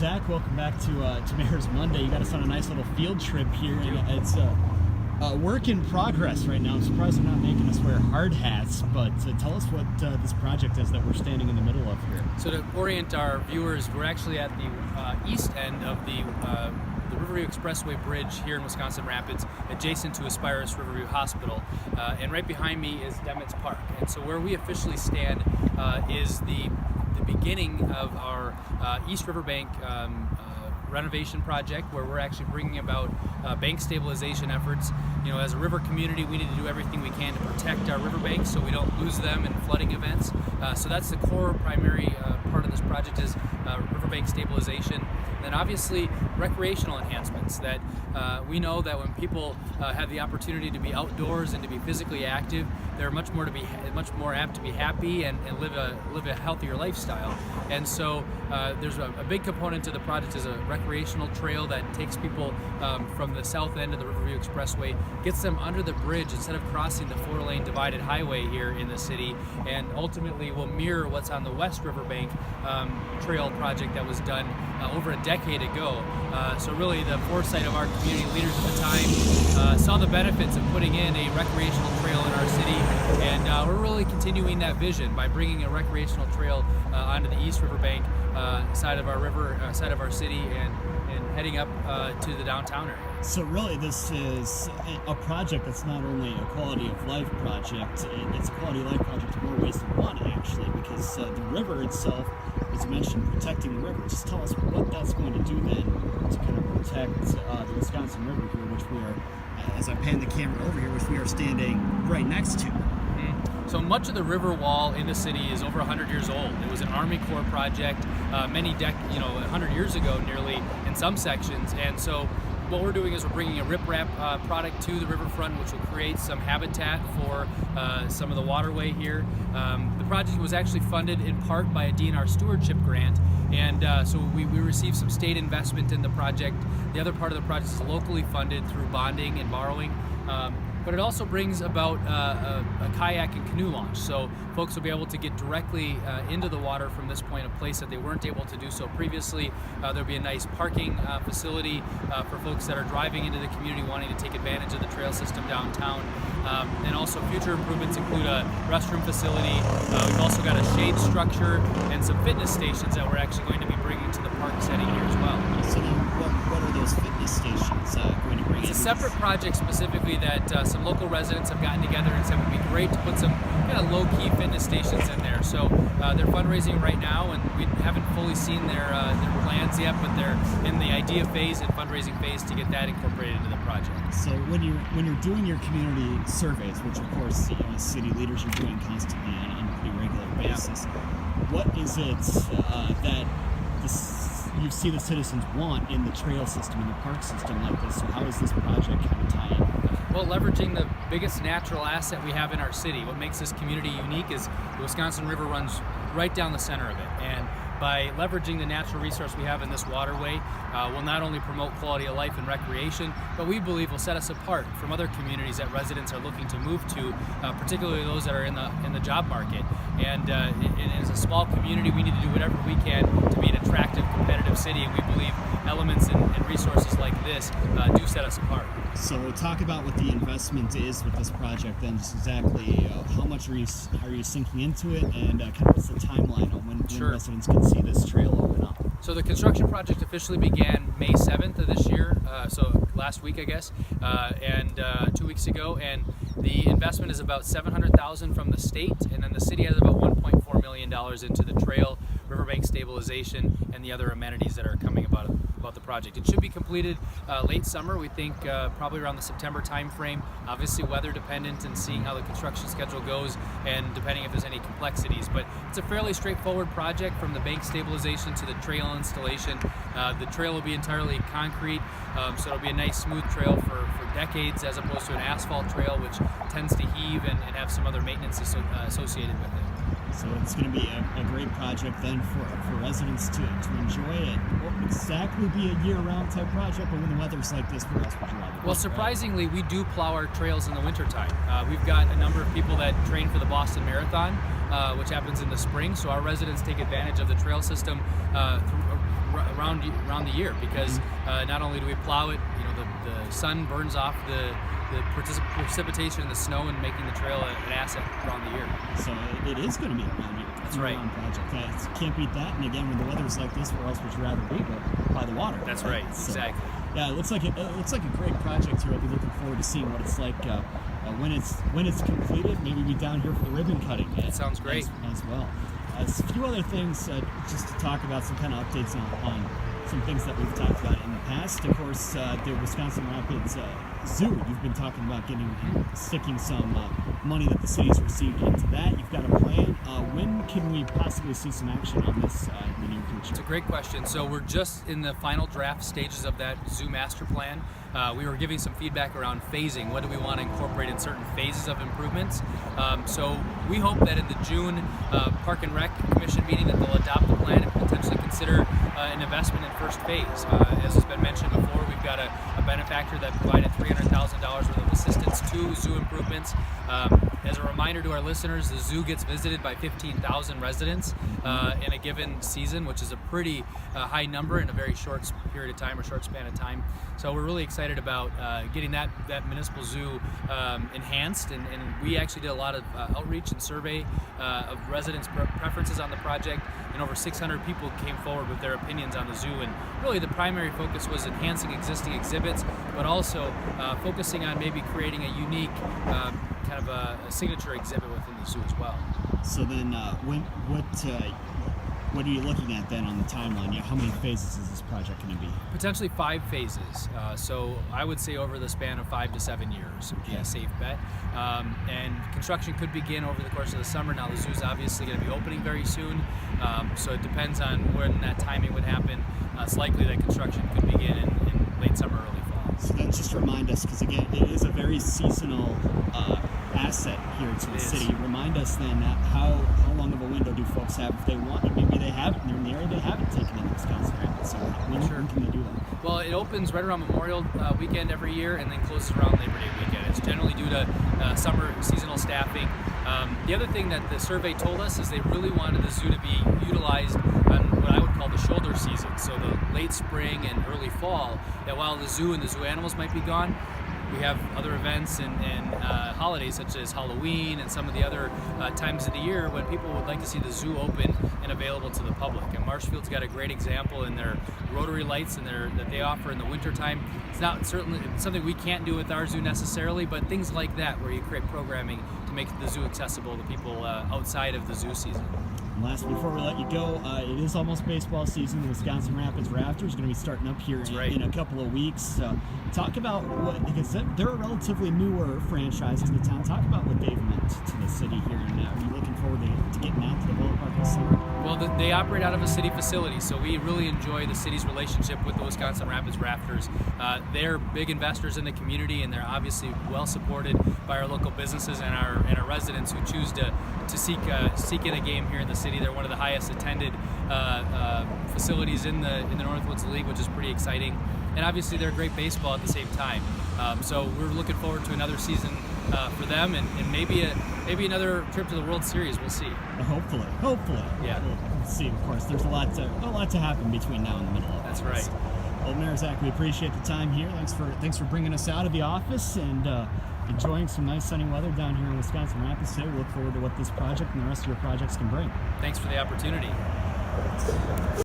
Zach, welcome back to Mayor's Monday. You got us on a nice little field trip here, and it's a work in progress right now. I'm surprised they're not making us wear hard hats, but tell us what this project is that we're standing in the middle of here. So to orient our viewers, we're actually at the east end of the Riverview Expressway Bridge here in Wisconsin Rapids, adjacent to Aspirus Riverview Hospital, and right behind me is Demetz Park. And so where we officially stand is the beginning of our East Riverbank renovation project, where we're actually bringing about bank stabilization efforts. You know, as a river community, we need to do everything we can to protect our riverbanks so we don't lose them in flooding events. So that's the core primary part of this project is riverbank stabilization. And then obviously recreational enhancements that we know that when people have the opportunity to be outdoors and to be physically active, they're much more apt to be happy and live a healthier lifestyle. And so there's a big component to the project is a recreational trail that takes people from the south end of the Riverview Expressway, gets them under the bridge instead of crossing the 4-lane divided highway here in the city, and ultimately will mirror what's on the West Riverbank trail project that was done over a decade ago. So really the foresight of our community leaders at the time saw the benefits of putting in a recreational trail in our city, and we're really continuing that vision by bringing a recreational trail onto the East Riverbank side of our city and heading up to the downtown area. So really this is a project that's not only a quality of life project, it's a quality of life project in more ways than one actually, because the river itself, as you mentioned, protecting the river. Just tell us what that's going to do then to kind of protect the Wisconsin River here, which we are, as I pan the camera over here, which we are standing right next to. So much of the river wall in the city is over 100 years old. It was an Army Corps project 100 years ago nearly in some sections, and so what we're doing is we're bringing a riprap product to the riverfront, which will create some habitat for some of the waterway here. The project was actually funded in part by a DNR stewardship grant, and so we received some state investment in the project. The other part of the project is locally funded through bonding and borrowing. But it also brings about a kayak and canoe launch, so folks will be able to get directly into the water from this point, a place that they weren't able to do so previously. There'll be a nice parking facility for folks that are driving into the community wanting to take advantage of the trail system downtown. And also future improvements include a restroom facility. We've also got a shade structure and some fitness stations that we're actually going to be bringing to the park setting here as well. So then what are those fitness stations going to bring? It's a separate project specifically that some local residents have gotten together and said it would be great to put some kind of low-key fitness stations in there. So they're fundraising right now, and we haven't fully seen their plans yet, but they're in the idea phase and fundraising phase to get that incorporated into the project. So when you're doing your community surveys, which of course as city leaders are doing constantly on a pretty regular basis, what is it that you see the citizens want in the trail system, in the park system like this? So how does this project kind of tie in? Well, leveraging the biggest natural asset we have in our city. What makes this community unique is the Wisconsin River runs right down the center of it, and by leveraging the natural resource we have in this waterway, will not only promote quality of life and recreation, but we believe will set us apart from other communities that residents are looking to move to, particularly those that are in the job market. And as a small community, we need to do whatever we can to be an attractive, competitive city, and we believe elements and resources like this do set us apart. So talk about what the investment is with this project then, just exactly how much are you sinking into it, and kind of what's the timeline on when residents can see this trail open up? So the construction project officially began May 7th of this year, so last week I guess, and 2 weeks ago, and the investment is about $700,000 from the state, and then the city has about $1.4 million into the trail, riverbank stabilization, and the other amenities that are coming about the project. It should be completed late summer, we think probably around the September timeframe, obviously weather dependent and seeing how the construction schedule goes and depending if there's any complexities. But it's a fairly straightforward project from the bank stabilization to the trail installation. The trail will be entirely concrete, so it'll be a nice smooth trail for decades as opposed to an asphalt trail which tends to heave and have some other maintenance associated with it. So it's going to be a great project then for residents to enjoy it. It won't exactly be a year-round type project, but when the weather's like this, where else would you rather be? Well, surprisingly, we do plow our trails in the wintertime. We've got a number of people that train for the Boston Marathon, which happens in the spring, so our residents take advantage of the trail system around the year, because not only do we plow it, the sun burns off the precipitation and the snow, and making the trail an asset around the year. So it is going to be around here. That's right. Project. Can't beat that. And again, when the weather's like this, where else would you rather be but by the water? That's right. So, exactly. Yeah, it looks like a great project here. I'll be looking forward to seeing what it's like when it's completed. Maybe be down here for the ribbon cutting. That sounds great as well. A few other things just to talk about, some kind of updates on some things that we've talked about in the past. Of course, the Wisconsin Rapids Zoo. You've been talking about sticking some money that the city's received into that. You've got a plan. When can we possibly see some action on this in the near future? It's a great question. So we're just in the final draft stages of that zoo master plan. We were giving some feedback around phasing. What do we want to incorporate in certain phases of improvements? So we hope that in the June Park and Rec Commission meeting that they'll adopt the plan and potentially consider an investment in first phase. As has been mentioned before, we've got a benefactor that provided $300,000 worth of assistance to zoo improvements. As a reminder to our listeners, the zoo gets visited by 15,000 residents in a given season, which is a pretty high number in a very short period of time, or short span of time. So we're really excited about getting that municipal zoo enhanced, and we actually did a lot of outreach and survey of residents' preferences on the project, and over 600 people came forward with their opinions on the zoo. And really the primary focus was enhancing existing exhibits, but also focusing on maybe creating a unique kind of a signature exhibit within the zoo as well. So then what are you looking at then on the timeline? How many phases is this project going to be? Potentially 5 phases. So I would say over the span of 5 to 7 years would be a safe bet. And construction could begin over the course of the summer. Now the zoo's obviously going to be opening very soon, so it depends on when that timing would happen. It's likely that construction could begin in late summer, early fall. So then just remind us, because again, it is a very seasonal asset here to the city. Remind us then how long of a window do folks have if they want, maybe they haven't, they're in the area, they haven't taken in the Wisconsin Rapids. So when can they do that? Well, it opens right around Memorial weekend every year, and then closes around Labor Day weekend. It's generally due to summer seasonal staffing. The other thing that the survey told us is they really wanted the zoo to be utilized on what I would call the shoulder season, so the late spring and early fall, that while the zoo and the zoo animals might be gone, we have other events and holidays such as Halloween and some of the other times of the year when people would like to see the zoo open and available to the public. And Marshfield's got a great example in their rotary lights that they offer in the wintertime. It's not certainly something we can't do with our zoo necessarily, but things like that where you create programming to make the zoo accessible to people outside of the zoo season. Last, before we let you go, it is almost baseball season. The Wisconsin Rapids Raptors is going to be starting up here in a couple of weeks. Talk about because they're a relatively newer franchise in the town. Talk about what they've meant to the city here, and are you looking forward to getting out to the ballpark this summer? Well, they operate out of a city facility, so we really enjoy the city's relationship with the Wisconsin Rapids Raptors. They're big investors in the community, and they're obviously well supported by our local businesses and our residents who choose to seek in a game here in the city. They're one of the highest attended facilities in the Northwoods League, which is pretty exciting. And obviously they're great baseball at the same time. So we're looking forward to another season for them, and maybe another trip to the World Series. We'll see. Hopefully. Yeah. We'll see. Of course, there's a lot to happen between now and the middle of That's August. right. Well, Mayor Zach, we appreciate the time here. Thanks for bringing us out of the office and enjoying some nice sunny weather down here in Wisconsin Rapids today. We look forward to what this project and the rest of your projects can bring. Thanks for the opportunity.